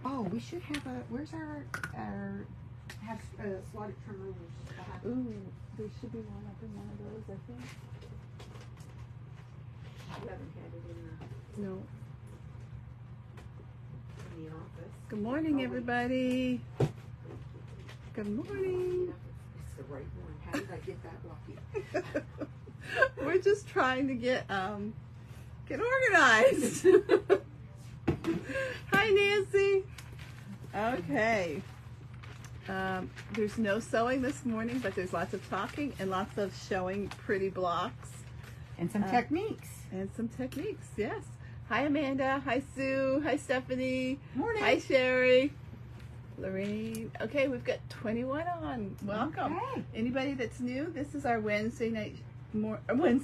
Oh, we should have a, where's our have slotted trim rulers? Ooh, there should be one up in one of those, I think. You haven't had it No. in the office. Good morning, everybody. Good morning. It's the right one. How did I get that lucky? We're just trying to get organized. Hi, Nancy. Okay. There's no sewing this morning, but there's lots of talking and lots of showing pretty blocks. And some techniques. And some techniques, yes. Hi, Amanda. Hi, Sue. Hi, Stephanie. Morning. Hi, Sherry. Lorraine. Okay, we've got 21 on. Welcome. Okay. Anybody that's new, this is our Wednesday morning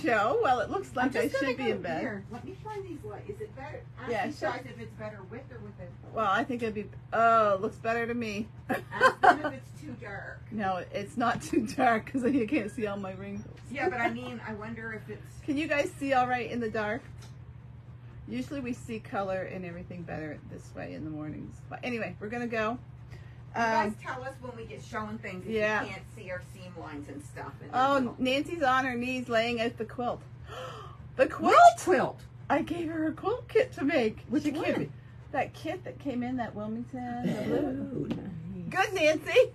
show. Well, it looks like I should be in bed. Here. Let me try these lights. Is it better? Yeah, Ask you guys if it's better with or without. Well, I think it'd be, oh, it looks better to me. Ask them if it's too dark. No, it's not too dark because then you can't see all my wrinkles. Yeah, but I mean, I wonder if it's... Can you guys see all right in the dark? Usually we see color and everything better this way in the mornings. But anyway, we're going to go. You guys tell us when we get showing things if yeah. you can't see our seam lines and stuff. And oh, Nancy's on her knees laying out the quilt. The quilt? Which quilt? I gave her a quilt kit to make. Which one? That kit that came in, that Wilmington. The blue. Nice. Good, Nancy.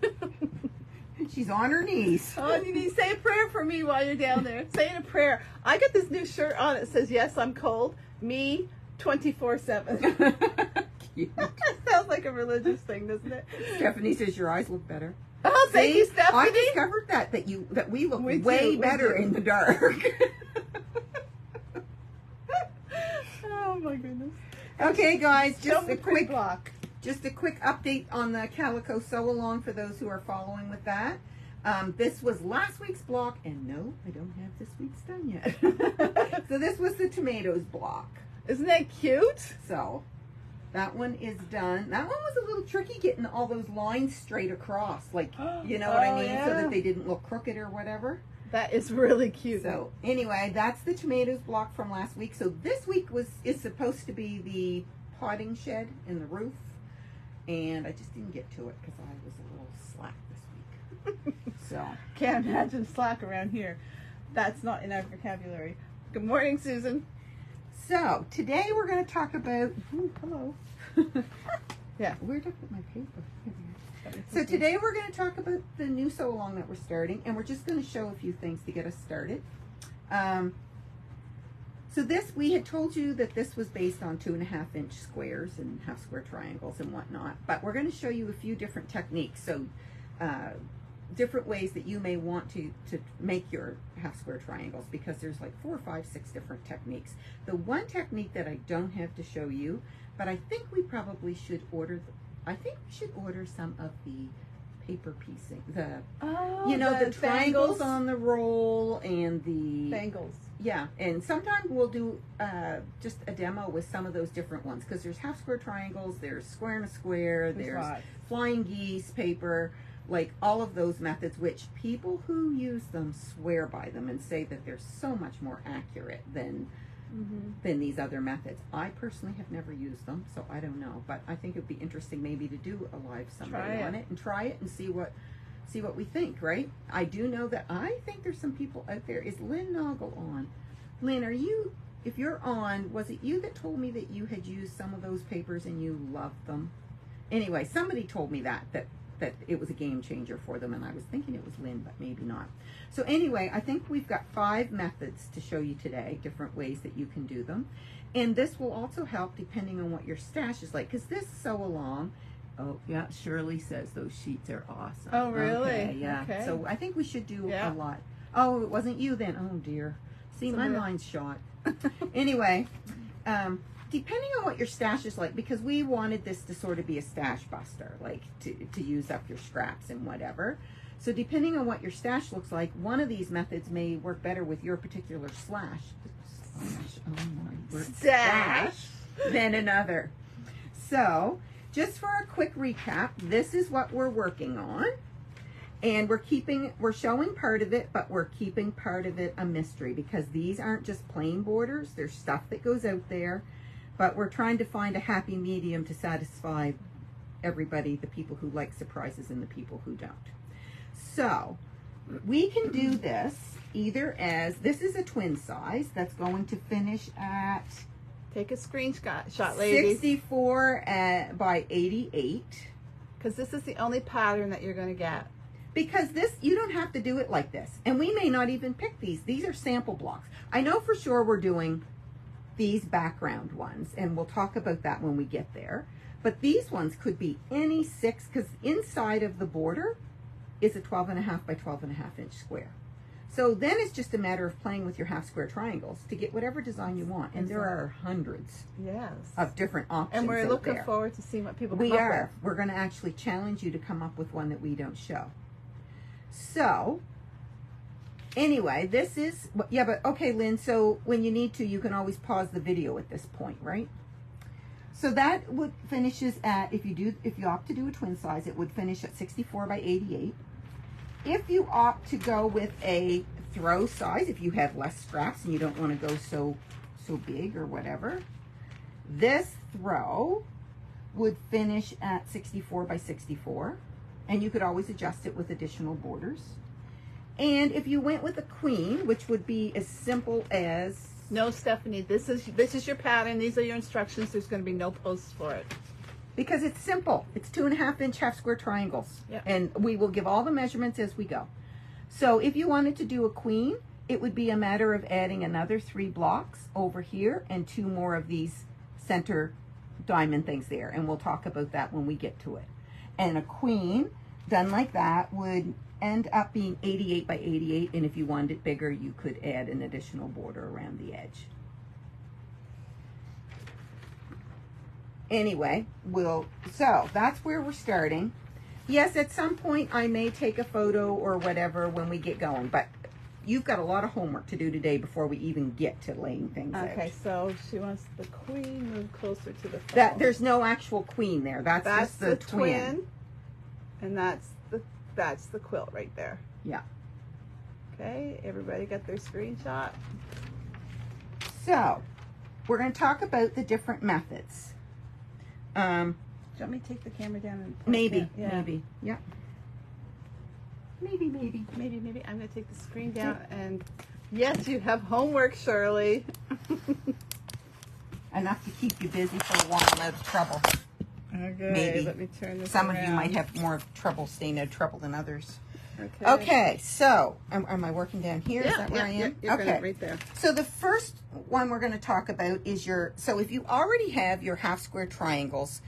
She's on her knees. Oh, you need to say a prayer for me while you're down there. Saying a prayer. I got this new shirt on. It says, yes, I'm cold. Me, 24/7. Cute. Sounds like a religious thing, doesn't it? Stephanie says your eyes look better. Oh, thank you, Stephanie. I discovered that we look way better in the dark. Oh my goodness. Okay, guys, just a quick block. Just a quick update on the Calico Sew Along for those who are following with that. This was last week's block, and no, I don't have this week's done yet. So this was the tomatoes block. Isn't that cute? So that one is done. That one was a little tricky getting all those lines straight across, like, you know what I mean, yeah. so that they didn't look crooked or whatever. That is really cute. So anyway, that's the tomatoes block from last week. So this week is supposed to be the potting shed in the roof. And I just didn't get to it because I was a little slack this week. So can't imagine slack around here. That's not in our vocabulary. Good morning, Susan. So today we're going to talk about. Hello. Yeah. Where did I put my paper? So today we're going to talk about the new sew along that we're starting, and we're just going to show a few things to get us started. So this, we had told you that this was based on 2.5-inch squares and half square triangles and whatnot, but we're going to show you a few different techniques. So different ways that you may want to make your half square triangles, because there's like 4, 5, 6 different techniques. The one technique that I don't have to show you, but I think we probably should order, some of the paper piecing, the triangles on the roll and the bangles. Yeah, and sometimes we'll do just a demo with some of those different ones, because there's half square triangles, there's square and a square, there's flying geese paper, like all of those methods, which people who use them swear by them and say that they're so much more accurate than these other methods. I personally have never used them, so I don't know, but I think it would be interesting maybe to do a live someday on it and try it and see what we think, right? I do know that I think there's some people out there. Is Lynn Noggle on? Lynn, if you're on, was it you that told me that you had used some of those papers and you loved them? Anyway, somebody told me that it was a game changer for them, and I was thinking it was Lynn, but maybe not. So anyway, I think we've got 5 methods to show you today, different ways that you can do them. And this will also help depending on what your stash is like, because this sew along, oh yeah, Shirley says those sheets are awesome. Oh really? Okay, yeah. Okay. So I think we should do a lot. Oh, it wasn't you then. Oh dear. See, my mind's shot. Anyway, depending on what your stash is like, because we wanted this to sort of be a stash buster, like to use up your scraps and whatever. So depending on what your stash looks like, one of these methods may work better with your particular stash than another. So just for a quick recap, this is what we're working on. And we're showing part of it, but we're keeping part of it a mystery, because these aren't just plain borders. There's stuff that goes out there but we're trying to find a happy medium to satisfy everybody, the people who like surprises and the people who don't. So we can do this either as, this is a twin size that's going to finish at, take a screenshot, ladies. 64 by 88. Because this is the only pattern that you're going to get. Because this, you don't have to do it like this. And we may not even pick these. These are sample blocks. I know for sure we're doing these background ones, and we'll talk about that when we get there. But these ones could be any 6, because inside of the border is a 12.5 by 12.5 inch square. So then it's just a matter of playing with your half square triangles to get whatever design you want. And there are hundreds of different options. And we're looking forward to seeing what people come up with. We are. We're going to actually challenge you to come up with one that we don't show. So, anyway, this is, yeah, but okay, Lynn, so when you need to, you can always pause the video at this point, right? So that would finishes at, if you opt to do a twin size, it would finish at 64 by 88. If you opt to go with a throw size, if you have less scraps and you don't want to go so big or whatever, this throw would finish at 64 by 64. And you could always adjust it with additional borders. And if you went with a queen, which would be as simple as... No, Stephanie, this is your pattern. These are your instructions. There's going to be no posts for it. Because it's simple. It's 2.5 inch half square triangles. Yep. And we will give all the measurements as we go. So if you wanted to do a queen, it would be a matter of adding another 3 blocks over here and 2 more of these center diamond things there. And we'll talk about that when we get to it. And a queen done like that would end up being 88 by 88, and if you wanted it bigger, you could add an additional border around the edge. Anyway, so that's where we're starting. Yes, at some point I may take a photo or whatever when we get going, but you've got a lot of homework to do today before we even get to laying things out. Okay, so she wants the queen moved closer to the phone. There's no actual queen there. That's just the twin. And that's the quilt right there. Yeah. Okay, everybody got their screenshot? So, we're going to talk about the different methods. Do you want me to take the camera down and maybe. Yeah. Yeah. Maybe. I'm going to take the screen down and yes, you have homework, Shirley. Enough to keep you busy for a while out of trouble. Okay, maybe. Let me turn this Some around. of you might have more trouble staying out of trouble than others. Okay, so am I working down here? Is that where I am? You're okay, right there. So the first one we're going to talk about is so if you already have your half square triangles,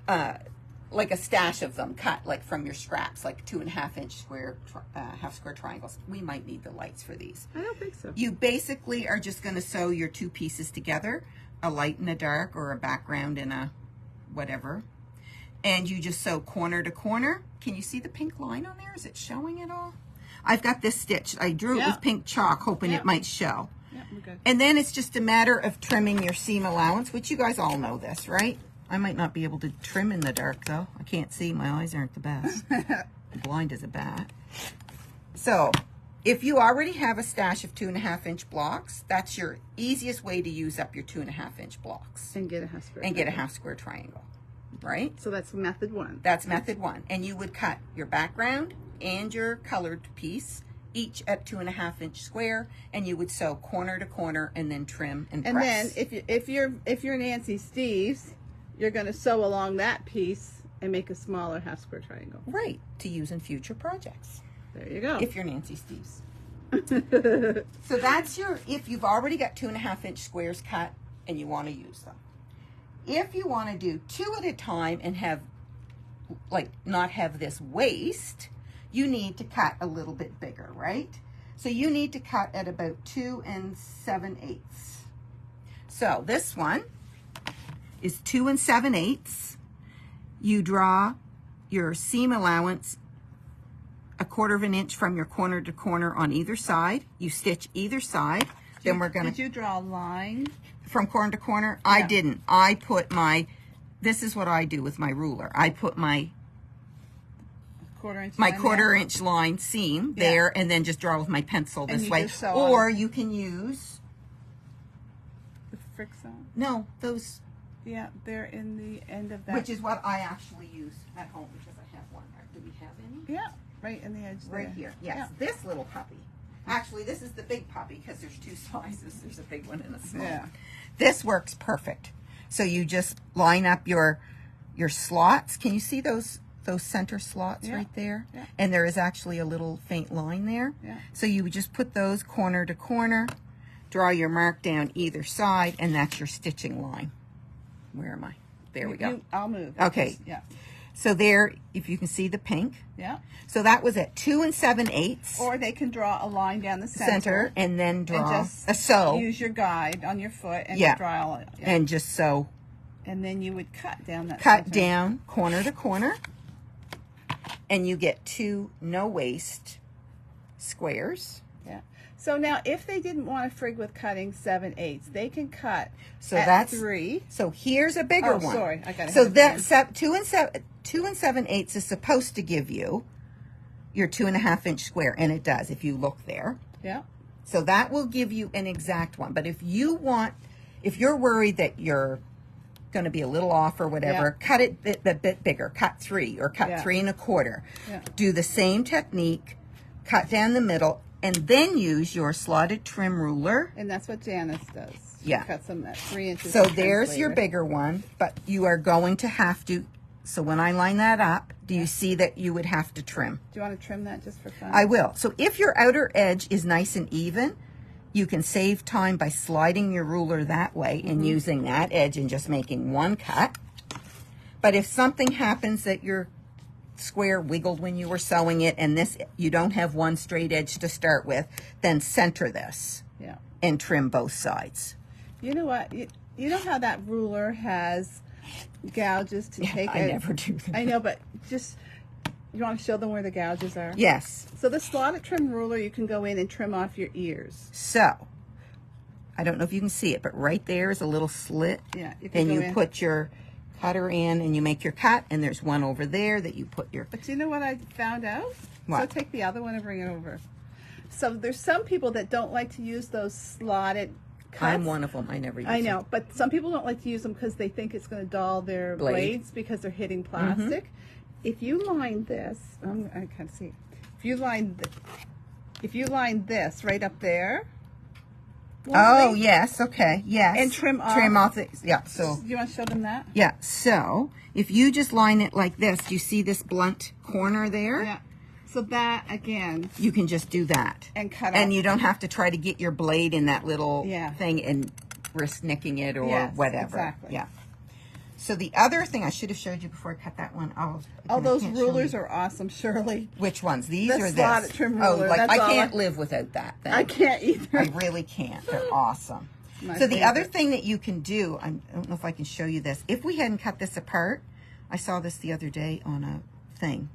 like a stash of them cut like from your scraps, like 2.5 inch square half square triangles, we might need the lights for these. I don't think so. You basically are just going to sew your 2 pieces together, a light and a dark, or a background and a whatever, and you just sew corner to corner. Can you see the pink line on there? Is it showing at all? I've got this stitch. I drew it with pink chalk, hoping it might show. Yeah, we're good. And then it's just a matter of trimming your seam allowance, which you guys all know this, right? I might not be able to trim in the dark, though. I can't see. My eyes aren't the best. I'm blind as a bat. So if you already have a stash of 2.5 inch blocks, that's your easiest way to use up your 2.5 inch blocks. And get a half square. And get a half square triangle, right? So that's method 1. That's method 1. And you would cut your background and your colored piece each at 2.5 inch square, and you would sew corner to corner and then trim and press. And then if you're Nancy Steves, you're going to sew along that piece and make a smaller half square triangle. Right, to use in future projects. There you go. If you're Nancy Steves. So that's if you've already got 2.5 inch squares cut and you want to use them. If you want to do 2 at a time and not have this waste, you need to cut a little bit bigger, right? So you need to cut at about 2 7/8. So this one is 2 7/8. You draw your seam allowance 1/4 inch from your corner to corner on either side. You stitch either side. Then we're gonna. Did you draw a line from corner to corner? Yeah. I didn't. I put this is what I do with my ruler. I put my quarter inch line seam there, and then just draw with my pencil this way. Or you can use the Frick zone. No, those Yeah, they're in the end of that. Which is what I actually use at home because I have one. Do we have any? Yeah, right in the edge there. Right here. Yes, yeah. This little puppy. Actually, this is the big puppy because there's two sizes. There's a big one and a small one. This works perfect. So you just line up your slots. Can you see those center slots right there? Yeah. And there is actually a little faint line there. Yeah. So you would just put those corner to corner, draw your mark down either side, and that's your stitching line. Where am I? There we go. I'll move. Okay. Yeah. So there, if you can see the pink. Yeah. So that was at 2 7/8. Or they can draw a line down the center. And then draw and just a sew. Use your guide on your foot and draw it. Yeah. And just sew. And then you would cut down that Cut down corner to corner. And you get 2 no-waste squares. Yeah. So now, if they didn't want to frig with cutting 7/8, they can cut that's 3. So here's a bigger one. Sorry, I got it. So that 2 7/8 is supposed to give you your 2.5-inch square, and it does if you look there. Yeah. So that will give you an exact one. But if you're worried that you're going to be a little off or whatever, cut it a bit bigger. Cut 3 or cut 3 1/4. Yeah. Do the same technique. Cut down the middle. And then use your slotted trim ruler. And that's what Janice does. She cuts them at 3 inches. So there's your bigger one, but you are going to have to, so when I line that up, do you see that you would have to trim? Do you want to trim that just for fun? I will. So if your outer edge is nice and even, you can save time by sliding your ruler that way and using that edge and just making one cut. But if something happens that your square wiggled when you were sewing it and this you don't have one straight edge to start with, then center this and trim both sides. You know what, you know how that ruler has gouges to take I never do that. I know, but just you want to show them where the gouges are? Yes. So the slotted trim ruler, you can go in and trim off your ears. So I don't know if you can see it, but right there is a little slit. Yeah. And you put your cutter in and you make your cut, and there's one over there that you put your... But you know what I found out? What? So take the other one and bring it over. So there's some people that don't like to use those slotted cuts. I'm one of them. I never use them. I know, but some people don't like to use them because they think it's going to dull their blades because they're hitting plastic. If you line this, I can't see. If you line this right up there. Oh, yes, okay, yes. And trim off the, so. You want to show them that? Yeah, so if you just line it like this, do you see this blunt corner there? Yeah. So that, again. You can just do that. And cut off. And you don't have to try to get your blade in that little thing and risk nicking it or whatever. Exactly. Yeah. So the other thing I should have showed you before I cut that one. Oh, those rulers are awesome, Shirley. Which ones? These or this? The slotted trim ruler. Oh, like I can't live without that thing. I can't either. I really can't. They're awesome. So the other thing that you can do, I don't know if I can show you this. If we hadn't cut this apart, I saw this the other day on a thing,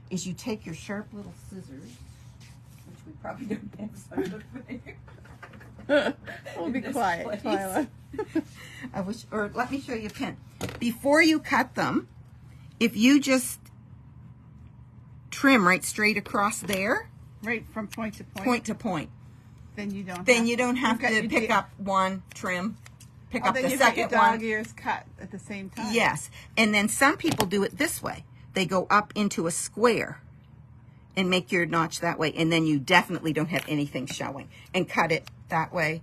is you take your sharp little scissors, which we probably don't have such a thing. We'll be quiet, Twyla. I wish, or let me show you a pin. Before you cut them, if you just trim right straight across there, right from point to point. Point to point. Then you don't. Have to pick up one, trim, pick up the second one. Then you get your dog ears cut at the same time. Yes, and then some people do it this way. They go up into a square and make your notch that way, and then you definitely don't have anything showing. And cut it that way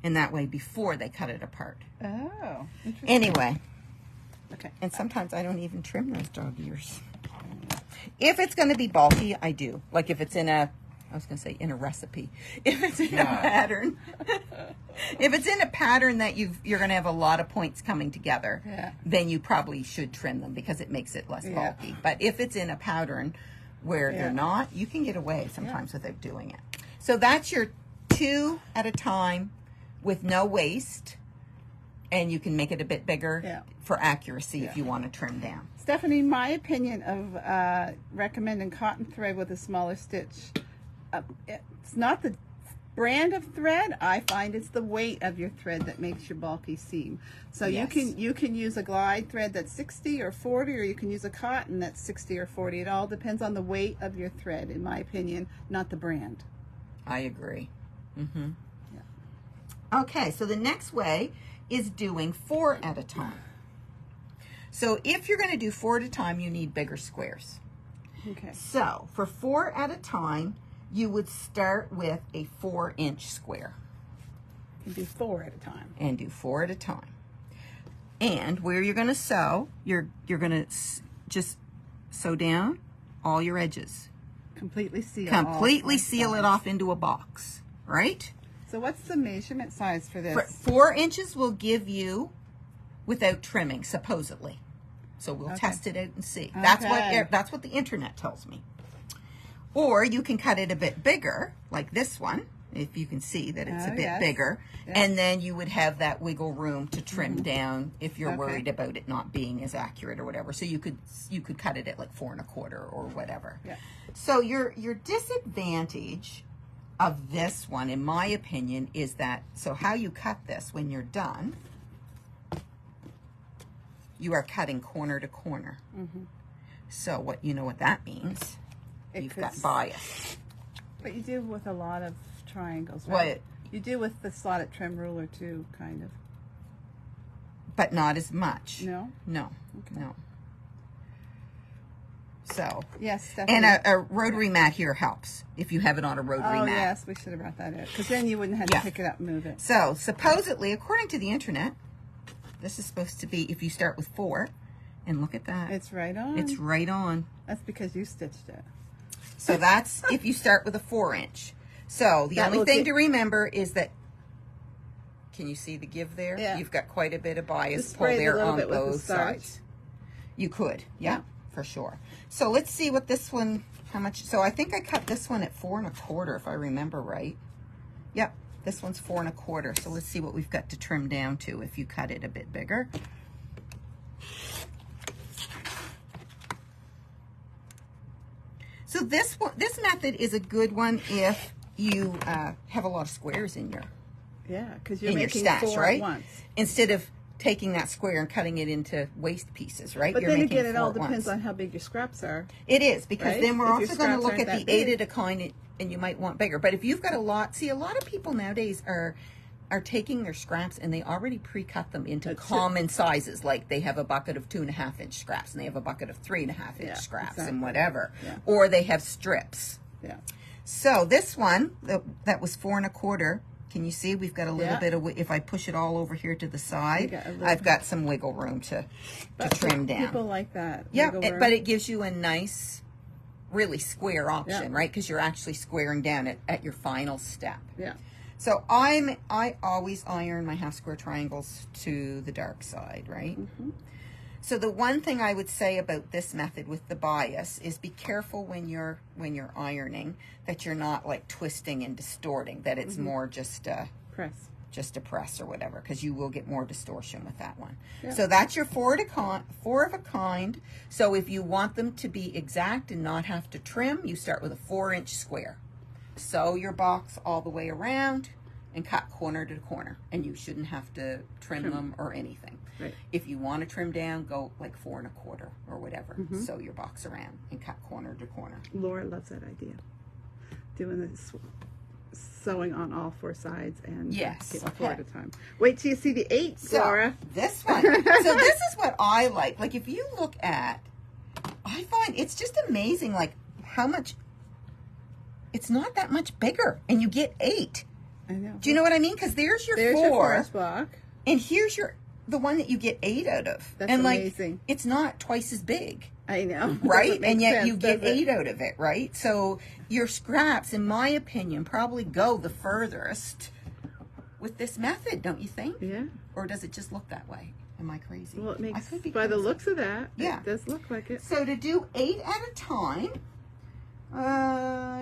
and that way before they cut it apart. Oh, interesting. Anyway. Okay. And sometimes I don't even trim those dog ears. If it's going to be bulky, I do. Like if it's in a, I was going to say in a recipe. If it's in a pattern. If it's in a pattern that you're going to have a lot of points coming together, then you probably should trim them because it makes it less bulky. But if it's in a pattern where they're not, you can get away sometimes without doing it. So that's your 2 at a time with no waste. And you can make it a bit bigger for accuracy if you want to trim down. Stephanie, my opinion of recommending cotton thread with a smaller stitch, it's not the brand of thread. I find it's the weight of your thread that makes your bulky seam. So you can use a glide thread that's 60 or 40, or you can use a cotton that's 60 or 40. It all depends on the weight of your thread, in my opinion, not the brand. I agree. Okay, so the next way is doing 4 at a time. So if you're going to do 4 at a time, you need bigger squares. Okay. So for 4 at a time, you would start with a 4-inch square. And do 4 at a time. And do 4 at a time. And where you're going to sew, you're going to just sew down all your edges. Completely seal. Completely seal it off into a box, right? So what's the measurement size for this? 4 inches will give you without trimming, supposedly. So we'll test it out and see. Okay. That's what the internet tells me. Or you can cut it a bit bigger, like this one, if you can see that it's a bit bigger. Yeah. And then you would have that wiggle room to trim down if you're worried about it not being as accurate or whatever. So you could cut it at like 4 1/4 or whatever. Yeah. So your disadvantage of this one, in my opinion, is that, so how you cut this when you're done, you are cutting corner to corner. So what you know what that means? You've got bias. But you do with a lot of triangles, right? What? You do with the slotted trim ruler too, kind of. But not as much. No? No. Okay. No. So. Yes, definitely. And a rotary mat here helps if you have it on a rotary mat. Yes, we should have brought that out. Because then you wouldn't have to pick it up and move it. So, supposedly, according to the internet, this is supposed to be, if you start with 4, and look at that. It's right on. It's right on. That's because you stitched it. So that's if you start with a 4-inch. So the only thing to remember is that, can you see the give there? Yeah. You've got quite a bit of bias pull there on both sides. You could, yeah, for sure. So let's see what this one, how much, so I think I cut this one at 4 1/4 if I remember right. Yep, this one's 4 1/4. So let's see what we've got to trim down to if you cut it a bit bigger. So this method is a good one if you have a lot of squares in your because you're making stash, 4 right? at once. Instead of taking that square and cutting it into waste pieces, right? But you're then making again, it 4 all at depends once. on how big your scraps are. It is, because then we're also going to look at the big. 8 at a kind, and you might want bigger. But if you've got a lot, see, a lot of people nowadays are taking their scraps and they already pre-cut them into common sizes. Like they have a bucket of 2 1/2-inch scraps and they have a bucket of 3 1/2-inch scraps and whatever. Yeah. Or they have strips. Yeah. So this one, that was 4 1/4. Can you see we've got a little bit of, if I push it all over here to the side, I've got some wiggle room to trim down. People like that. Yeah, but it gives you a nice, really square option, right? Because you're actually squaring down at your final step. Yeah. So I always iron my half square triangles to the dark side, right? So the one thing I would say about this method with the bias is be careful when you're ironing that you're not like twisting and distorting, that it's more just a press or whatever, because you will get more distortion with that one. Yeah. So that's your 4 of a kind. So if you want them to be exact and not have to trim, you start with a 4-inch square. Sew your box all the way around and cut corner to corner, and you shouldn't have to trim them or anything. Right. If you want to trim down, go like 4 1/4 or whatever. Sew your box around and cut corner to corner. Laura loves that idea. Doing this sewing on all 4 sides and getting 4 at a time. Wait till you see the 8, Laura. This one. So this is what I like. Like if you look at, I find it's just amazing like how much, it's not that much bigger and you get 8. I know. Do you know what I mean? Because there's your 4. There's your forest block. And here's the one that you get 8 out of. That's amazing. Like, it's not twice as big. I know. Right? And yet you get 8 out of it, right? So your scraps, in my opinion, probably go the furthest with this method, don't you think? Yeah. Or does it just look that way? Am I crazy? Well, it makes, by the looks of that, it does look like it. So to do 8 at a time,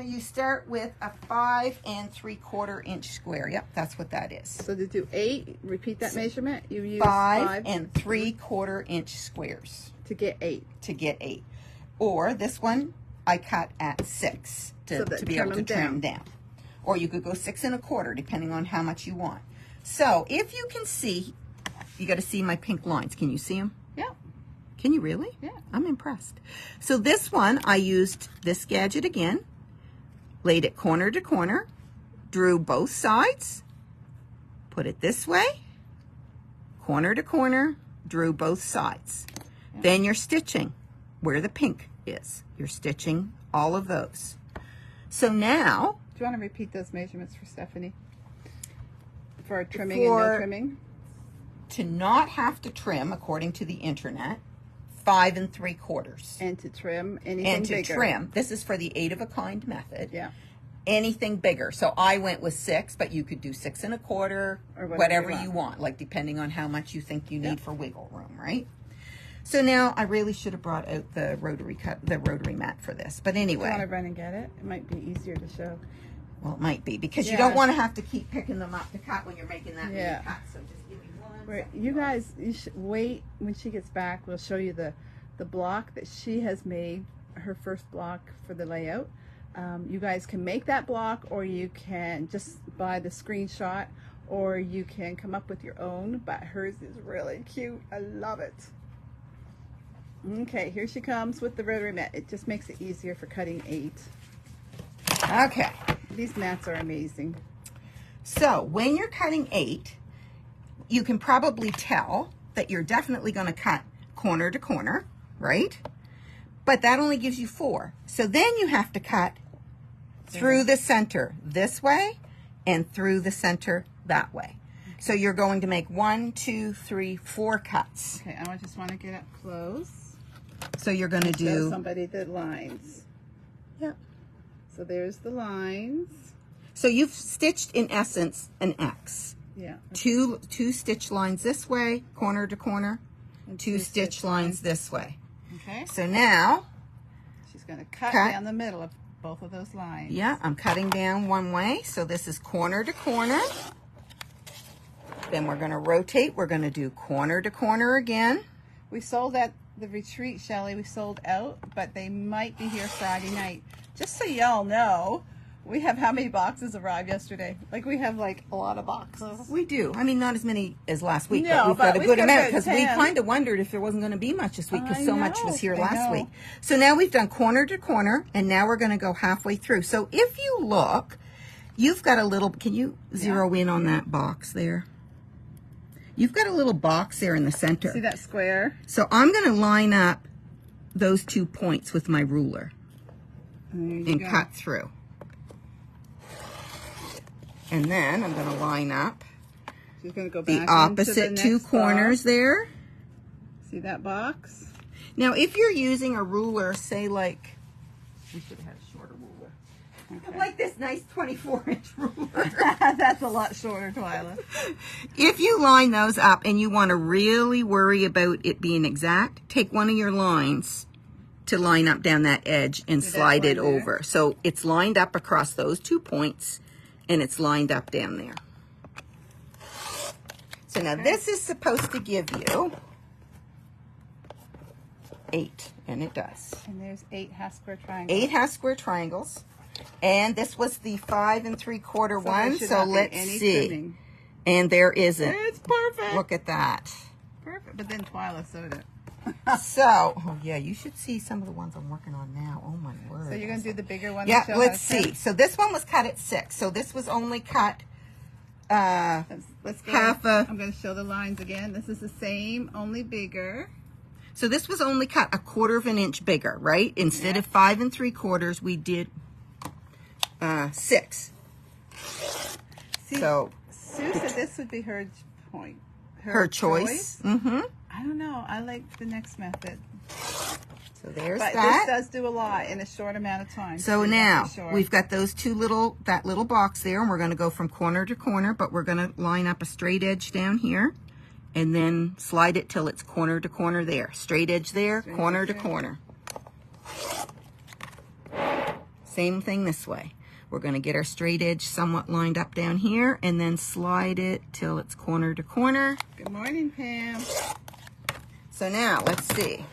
you start with a 5 3/4-inch square. Yep, that's what that is. So to do 8, repeat that measurement. You use 5 3/4-inch squares to get 8. To get 8. Or this one, I cut at 6 to be able to trim down. Or you could go 6 1/4, depending on how much you want. So if you can see, you got to see my pink lines. Can you see them? Yeah. Can you really? Yeah. I'm impressed. So this one, I used this gadget again, laid it corner to corner, drew both sides, put it this way, corner to corner, drew both sides. Then you're stitching where the pink is. You're stitching all of those. So now, do you want to repeat those measurements for Stephanie? For trimming and no trimming? To not have to trim, according to the internet, 5 3/4. And to trim anything bigger. And to trim, this is for the 8 of a kind method. Yeah. Anything bigger. So I went with 6, but you could do 6 1/4 or whatever you want, like depending on how much you think you need for wiggle room, right? So now I really should have brought out the rotary mat for this. But anyway. Do you want to run and get it? It might be easier to show. Well, it might be because you don't want to have to keep picking them up to cut when you're making that many cuts. So just give me one. You guys, you should wait when she gets back. We'll show you the block that she has made, her first block for the layout. You guys can make that block, or you can just buy the screenshot, or you can come up with your own, but hers is really cute. I love it. Okay, here she comes with the rotary mat. It just makes it easier for cutting 8. Okay. These mats are amazing. So when you're cutting 8, you can probably tell that you're definitely going to cut corner to corner, right? But that only gives you 4. So then you have to cut through the center this way and through the center that way. So you're going to make 1, 2, 3, 4 cuts. Okay, I just want to get up close. So you're going to do... Show somebody the lines. Yep. So there's the lines. So you've stitched, in essence, an X. Yeah. Okay. Two stitch lines this way, corner to corner. And 2 stitch lines this way. Okay. So now... she's going to cut down the middle of both of those lines. Yeah, I'm cutting down one way. So this is corner to corner. Then we're going to rotate. We're going to do corner to corner again. We sold at the retreat, Shelley. We sold out, but they might be here Friday night. Just so y'all know, we have how many boxes arrived yesterday? Like, we have like a lot of boxes. We do. I mean, not as many as last week, no, but we've got a good amount because we 10. kind of wondered if there wasn't going to be much this week because so much was here last week. know. So now we've done corner to corner, and now we're going to go halfway through. So if you look, you've got a little, can you zero in on that box there? You've got a little box there in the center. See that square? So I'm going to line up those 2 points with my ruler and cut through. And then I'm going to line up she's going to go back the opposite 2 corners there. See that box? Now, if you're using a ruler, say like, we should have had a shorter ruler. Okay. Like this nice 24-inch ruler. That's a lot shorter, Twyla. If you line those up and you want to really worry about it being exact, take one of your lines to line up down that edge and slide it over. So it's lined up across those 2 points and it's lined up down there. So now this is supposed to give you 8, and it does. And there's 8 half square triangles. 8 half square triangles. And this was the 5 3/4 one, so let's see. Trimming. And there isn't. It's perfect. Look at that. Perfect. But then Twyla sewed it. So, oh yeah, you should see some of the ones I'm working on now. Oh my word. So you're going to do the bigger one? Yeah, let's see. So this one was cut at 6. So this was only cut let's go. Half a... I'm going to show the lines again. This is the same, only bigger. So this was only cut 1/4 inch bigger, right? Instead of 5 3/4, we did 6. See, so Sue said this would be her point. Her choice. Mm-hmm. I don't know. I like the next method. So there's but that. This does do a lot in a short amount of time. So now we've got those that little box there, and we're going to go from corner to corner, but we're going to line up a straight edge down here and then slide it till it's corner to corner there. Straight edge there, corner to corner. Same thing this way. We're going to get our straight edge somewhat lined up down here and then slide it till it's corner to corner. Good morning, Pam. So now, let's see.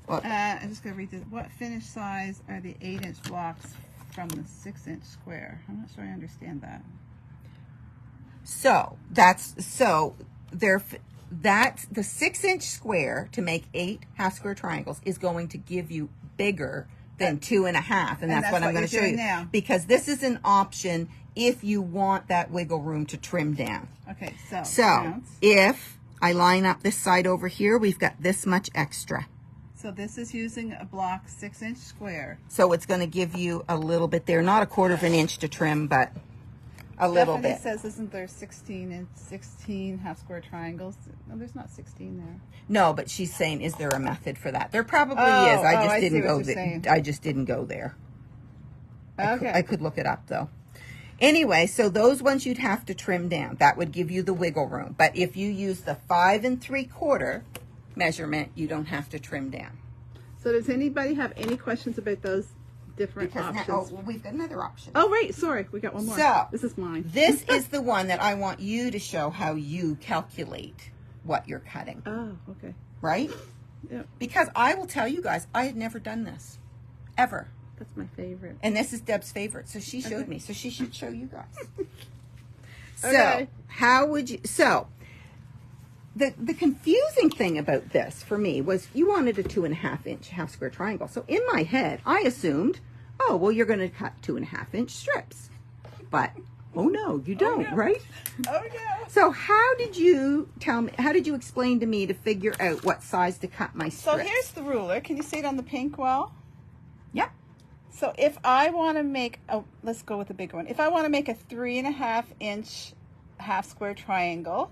I'm just going to read this. What finish size are the 8-inch blocks from the 6-inch square? I'm not sure I understand that. So, that's the 6-inch square to make 8 half square triangles is going to give you bigger than 2.5, and that's what I'm going to show you now. Because this is an option if you want that wiggle room to trim down. Okay, so if I line up this side over here, we've got this much extra. So this is using a block 6-inch square. So it's going to give you a little bit there, not a 1/4 inch to trim, but a little bit. Stephanie says, isn't there 16 half square triangles? No, there's not 16 there. No, but she's saying, is there a method for that? There probably is. I just didn't go there. I just didn't go there. Okay. I could look it up though. Anyway, so those ones you'd have to trim down. That would give you the wiggle room. But if you use the 5 3/4 measurement, you don't have to trim down. So does anybody have any questions about those different options? Well, we've got another option. Oh, right. Sorry. We got one more. So this is mine. This is the one that I want you to show how you calculate what you're cutting. Oh, okay. Right? Yeah. Because I will tell you guys, I had never done this. Ever. That's my favorite. And this is Deb's favorite. So she showed me. So she should show you guys. Okay. So how would you... So... The confusing thing about this for me was you wanted a 2.5 inch half square triangle. So in my head, I assumed, oh, well, you're going to cut 2.5 inch strips. But, oh no, you don't, right? Oh no. So how did you tell me, how did you explain to me to figure out what size to cut my strips? So here's the ruler. Can you see it on the pink wall? Yep. So if I want to make, let's go with the bigger one. If I want to make a 3.5 inch half square triangle,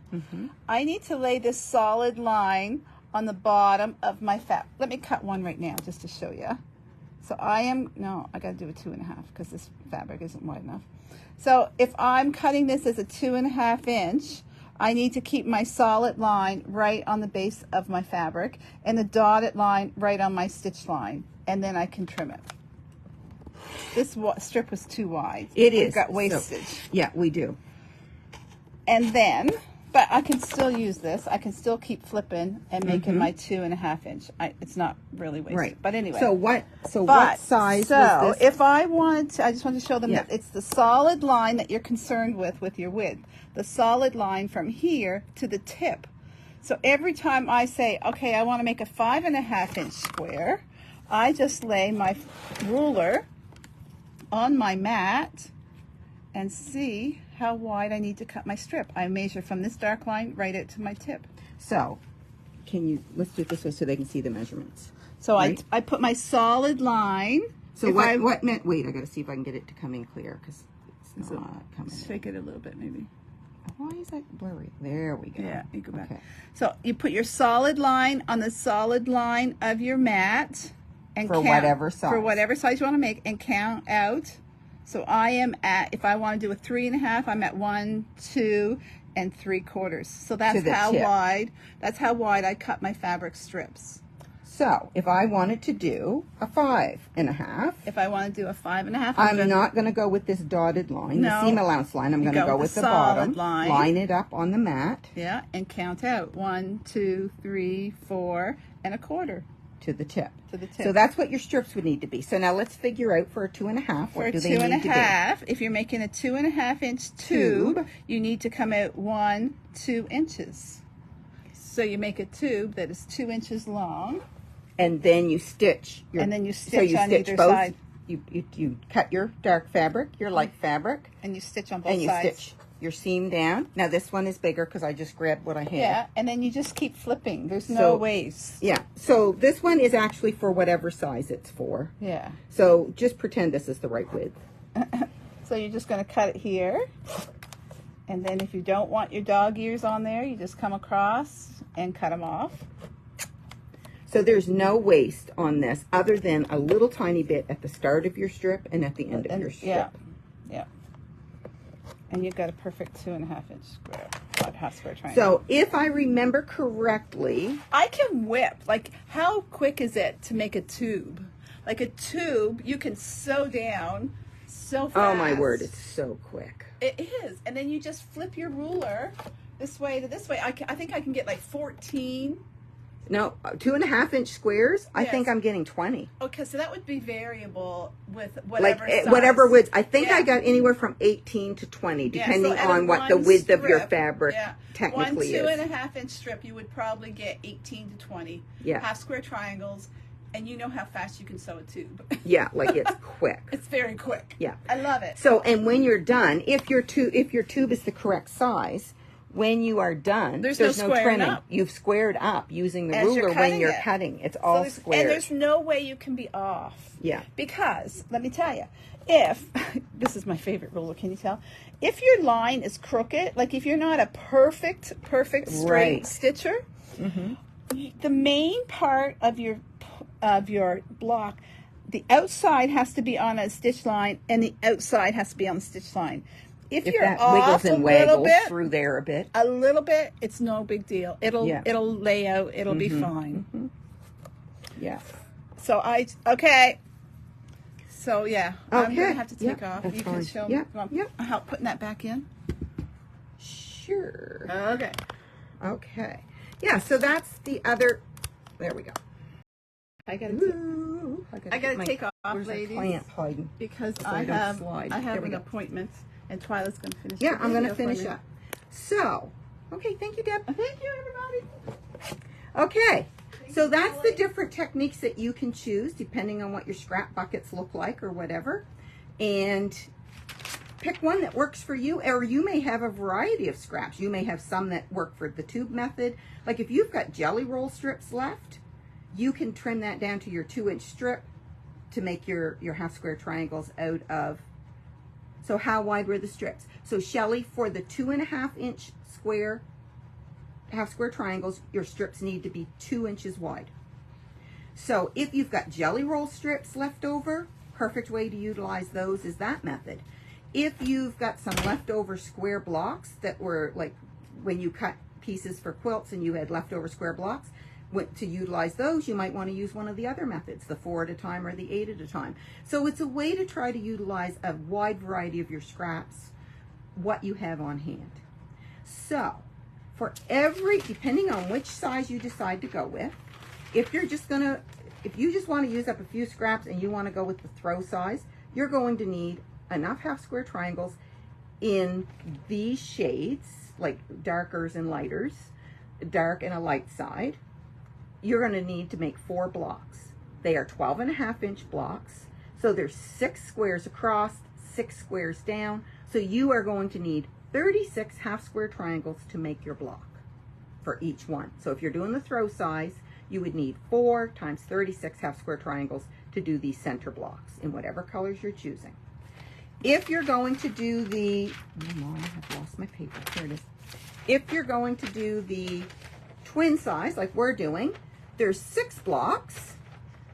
I need to lay this solid line on the bottom of my fabric. Let me cut one right now just to show you. So I got to do a 2.5 because this fabric isn't wide enough. So if I'm cutting this as a 2.5 inch, I need to keep my solid line right on the base of my fabric and the dotted line right on my stitch line, and then I can trim it. This strip was too wide. We've got wastage. So, yeah, we do. And then, but I can still use this. I can still keep flipping and making my 2.5 inch. It's not really wasted. Right. But anyway. So what size was this? If I want to, I just want to show them that it's the solid line that you're concerned with your width. The solid line from here to the tip. So every time I say, okay, I want to make a 5.5 inch square, I just lay my ruler on my mat and see how wide I need to cut my strip. I measure from this dark line right out to my tip. So, let's do it this way so they can see the measurements. So right? I put my solid line. So what meant, wait, I got to see if I can get it to come in clear because it's not coming in. Shake it a little bit maybe. Why is that blurry? There we go. Yeah, you go back. Okay. So you put your solid line on the solid line of your mat. And for whatever size. For whatever size you want to make, and count out. So I am at, if I want to do a 3.5, I'm at 1, 2, and 3/4. So that's how wide. That's how wide I cut my fabric strips. So if I wanted to do a 5.5, if I want to do a 5.5, I'm not going to go with this dotted line, the seam allowance line. I'm going to go with the bottom line it up on the mat. Yeah, and count out 1, 2, 3, 4 1/4 to the tip. To the tip. So that's what your strips would need to be. So now let's figure out for a 2.5. What do they need to be? If you're making a 2.5 inch tube, you need to come out 1, 2 inches. So you make a tube that is 2 inches long. And then you stitch. On either side. You cut your dark fabric, your light fabric. And you stitch on both sides. And you stitch your seam down. Now this one is bigger because I just grabbed what I had. Yeah, and then you just keep flipping. There's no waste. Yeah, so this one is actually for whatever size it's for. Yeah. So just pretend this is the right width. So you're just going to cut it here. And then if you don't want your dog ears on there, you just come across and cut them off. So there's no waste on this other than a little tiny bit at the start of your strip and at the end of your strip. Yeah. And you've got a perfect 2.5 inch square, half square triangle. So if I remember correctly, I can whip. Like, how quick is it to make a tube? Like a tube, you can sew down so fast. Oh my word, it's so quick. It is. And then you just flip your ruler this way to this way. I think I can get like 14. No, 2.5 inch squares. Yes. I think I'm getting 20. Okay, so that would be variable with whatever size. Whatever width. I think I got anywhere from 18 to 20, depending on what the width of your fabric technically is. 1 2.5 inch strip, you would probably get 18 to 20. Yeah. Half square triangles. And you know how fast you can sew a tube. Yeah, like it's quick. It's very quick. Yeah. I love it. So, and when you're done, if your tube is the correct size, when you are done, there's no trimming. Up. You've squared up using the As ruler when you're cutting. It's all squared. And there's no way you can be off. Yeah. Because, let me tell you, if, this is my favorite ruler, can you tell? If your line is crooked, like if you're not a perfect straight stitcher, the main part of your block, the outside has to be on a stitch line and the outside has to be on the stitch line. If you're that off wiggles and waggles through there a bit, it's no big deal. It'll lay out. It'll be fine. Yeah. So So yeah, I'm gonna have to take off. You can show me. Help putting that back in. Sure. Okay. Okay. Yeah. So that's the other. There we go. I gotta take off, ladies, plant hiding because I have an appointment, and Twyla's gonna finish. Yeah, I'm gonna finish up. So, okay, thank you, Deb. Thank you, everybody. Okay, so that's the different techniques that you can choose depending on what your scrap buckets look like or whatever, and pick one that works for you. Or you may have a variety of scraps. You may have some that work for the tube method. Like if you've got jelly roll strips left, you can trim that down to your 2-inch strip to make your half square triangles out of. So how wide were the strips? So Shelley, for the 2.5-inch square half square triangles, your strips need to be 2 inches wide. So if you've got jelly roll strips left over, perfect way to utilize those is that method. If you've got some leftover square blocks that were like when you cut pieces for quilts and you had leftover square blocks, to utilize those, you might want to use one of the other methods, the 4 at a time or the 8 at a time. So it's a way to try to utilize a wide variety of your scraps, what you have on hand. So for depending on which size you decide to go with, if you just want to use up a few scraps and you want to go with the throw size, you're going to need enough half square triangles in these shades, like darkers and lighters, dark and a light side. You're going to need to make 4 blocks. They are 12.5-inch blocks. So there's 6 squares across, 6 squares down. So you are going to need 36 half square triangles to make your block for each one. So if you're doing the throw size, you would need 4 times 36 half square triangles to do these center blocks in whatever colors you're choosing. If you're going to do the, I've lost my paper, here it is. If you're going to do the twin size, like we're doing, there's 6 blocks,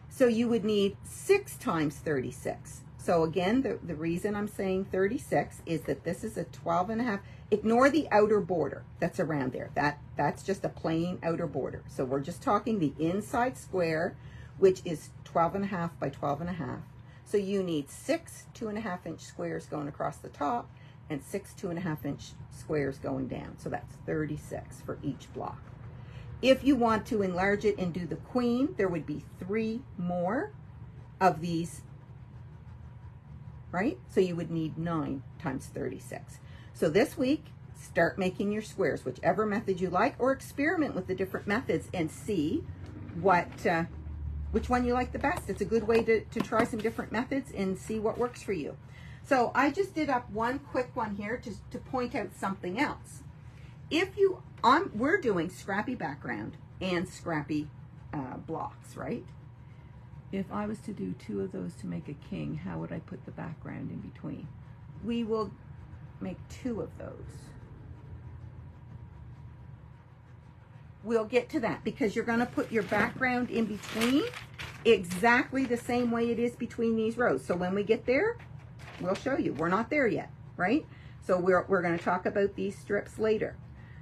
so you would need 6 times 36. So again, the reason I'm saying 36 is that this is a 12.5. Ignore the outer border that's around there. That's just a plain outer border. So we're just talking the inside square, which is 12.5 by 12.5. So you need 6 2.5-inch squares going across the top and 6 2.5-inch squares going down. So that's 36 for each block. If you want to enlarge it and do the queen, there would be 3 more of these, right? So you would need 9 times 36. So this week, start making your squares, whichever method you like, or experiment with the different methods and see which one you like the best. It's a good way to try some different methods and see what works for you. So I just did up one quick one here to point out something else. We're doing scrappy background and scrappy blocks, right? If I was to do 2 of those to make a king, how would I put the background in between? We will make 2 of those. We'll get to that because you're going to put your background in between exactly the same way it is between these rows. So when we get there, we'll show you. We're not there yet, right? So we're going to talk about these strips later.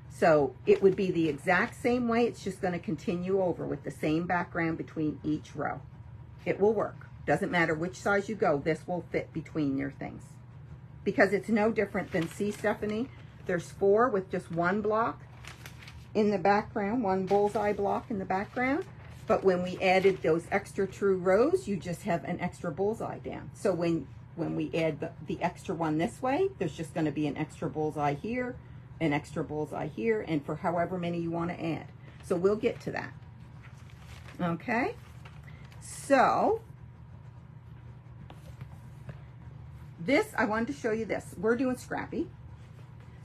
So it would be the exact same way. It's just going to continue over with the same background between each row. It will work. Doesn't matter which size you go, this will fit between your things. Because it's no different than, see, Stephanie, there's 4 with just 1 block in the background, 1 bullseye block in the background. But when we added those extra true rows, you just have an extra bullseye down. So when we add the extra one this way, there's just going to be an extra bullseye here, an extra bullseye here, and for however many you want to add. So we'll get to that. Okay? So this, I wanted to show you this. We're doing Scrappy.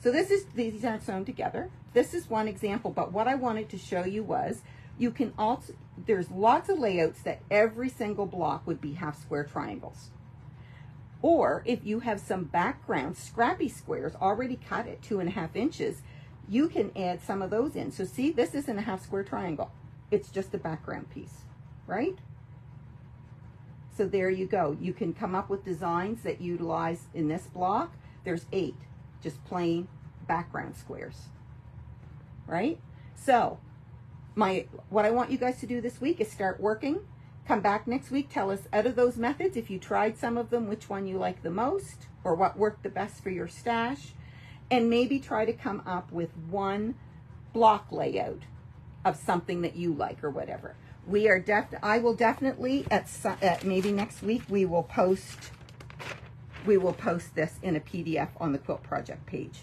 So these aren't sewn together. This is one example, but what I wanted to show you was you can also, there's lots of layouts that every single block would be half square triangles. Or if you have some background Scrappy squares already cut at 2.5 inches, you can add some of those in. So see, this isn't a half square triangle. It's just a background piece, right? So there you go. You can come up with designs that utilize, in this block, there's 8, just plain background squares, right? So what I want you guys to do this week is start working. Come back next week, tell us out of those methods, if you tried some of them, which one you like the most, or what worked the best for your stash, and maybe try to come up with one block layout of something that you like or whatever. I will definitely at maybe next week we will post this in a PDF on the Quilt Project page,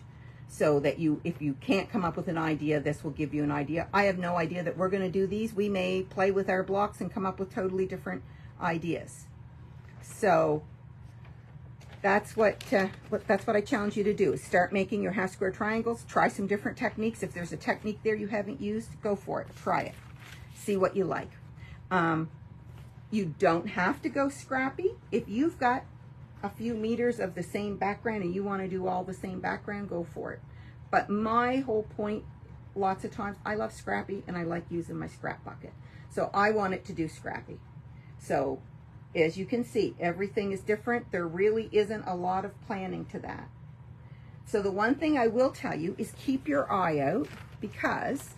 so that if you can't come up with an idea, this will give you an idea. I have no idea that we're going to do these. We may play with our blocks and come up with totally different ideas. So that's what I challenge you to do, is start making your half square triangles. Try some different techniques. If there's a technique there you haven't used, go for it. Try it. See what you like. You don't have to go Scrappy. If you've got a few meters of the same background and you want to do all the same background, go for it. But my whole point, lots of times, I love Scrappy and I like using my scrap bucket. So I want it to do Scrappy. So as you can see, everything is different. There really isn't a lot of planning to that. So the one thing I will tell you is keep your eye out, because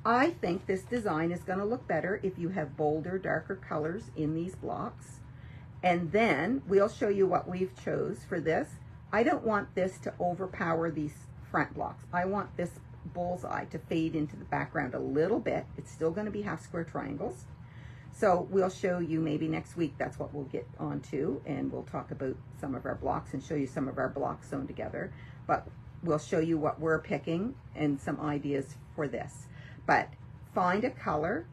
I think this design is going to look better if you have bolder, darker colors in these blocks. And then we'll show you what we've chose for this. I don't want this to overpower these front blocks. I want this bullseye to fade into the background a little bit. It's still going to be half square triangles. So we'll show you maybe next week. That's what we'll get onto, and we'll talk about some of our blocks and show you some of our blocks sewn together. But we'll show you what we're picking and some ideas for this. But find a color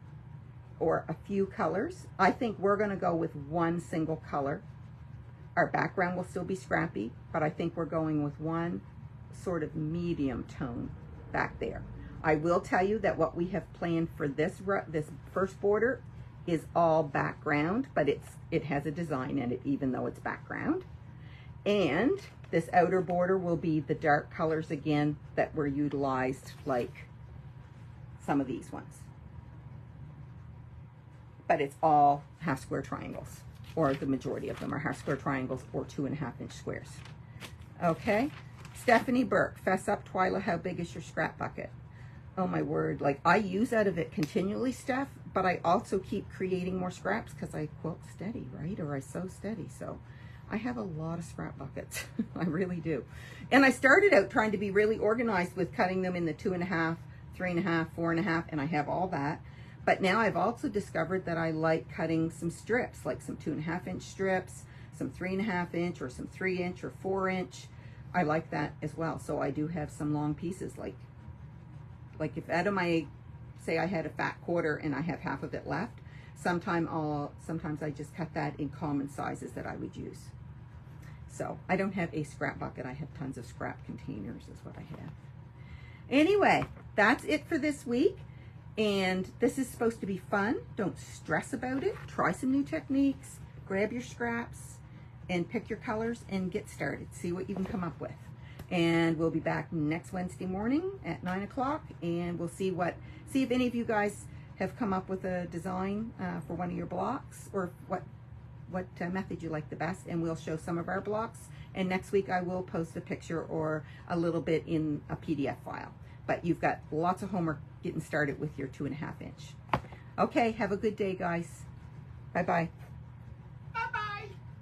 or a few colors. I think we're going to go with one single color. Our background will still be Scrappy, but I think we're going with one sort of medium tone back there. I will tell you that what we have planned for this first border is all background, but it has a design in it, even though it's background. And this outer border will be the dark colors again that were utilized, like some of these ones. But it's all half square triangles, or the majority of them are half square triangles or 2.5 inch squares. Okay, Stephanie Burke, fess up, Twyla, how big is your scrap bucket? Oh my word, like I use out of it continually, Steph, but I also keep creating more scraps because I quilt steady, right? Or I sew steady. So I have a lot of scrap buckets. I really do. And I started out trying to be really organized with cutting them in the 2.5, 3.5, 4.5, and I have all that. But now I've also discovered that I like cutting some strips, like some 2.5 inch strips, some 3.5 inch, or some 3 inch or 4 inch. I like that as well. So I do have some long pieces, like if out of my, say I had a fat quarter and I have half of it left, sometimes I just cut that in common sizes that I would use. So I don't have a scrap bucket. I have tons of scrap containers is what I have. Anyway, that's it for this week. And this is supposed to be fun. Don't stress about it. Try some new techniques, grab your scraps, and pick your colors and get started. See what you can come up with. And we'll be back next Wednesday morning at 9 o'clock, and we'll see if any of you guys have come up with a design for one of your blocks, or what method you like the best, and we'll show some of our blocks. And next week I will post a picture or a little bit in a PDF file. But you've got lots of homework getting started with your 2.5 inch. Okay, have a good day, guys. Bye-bye.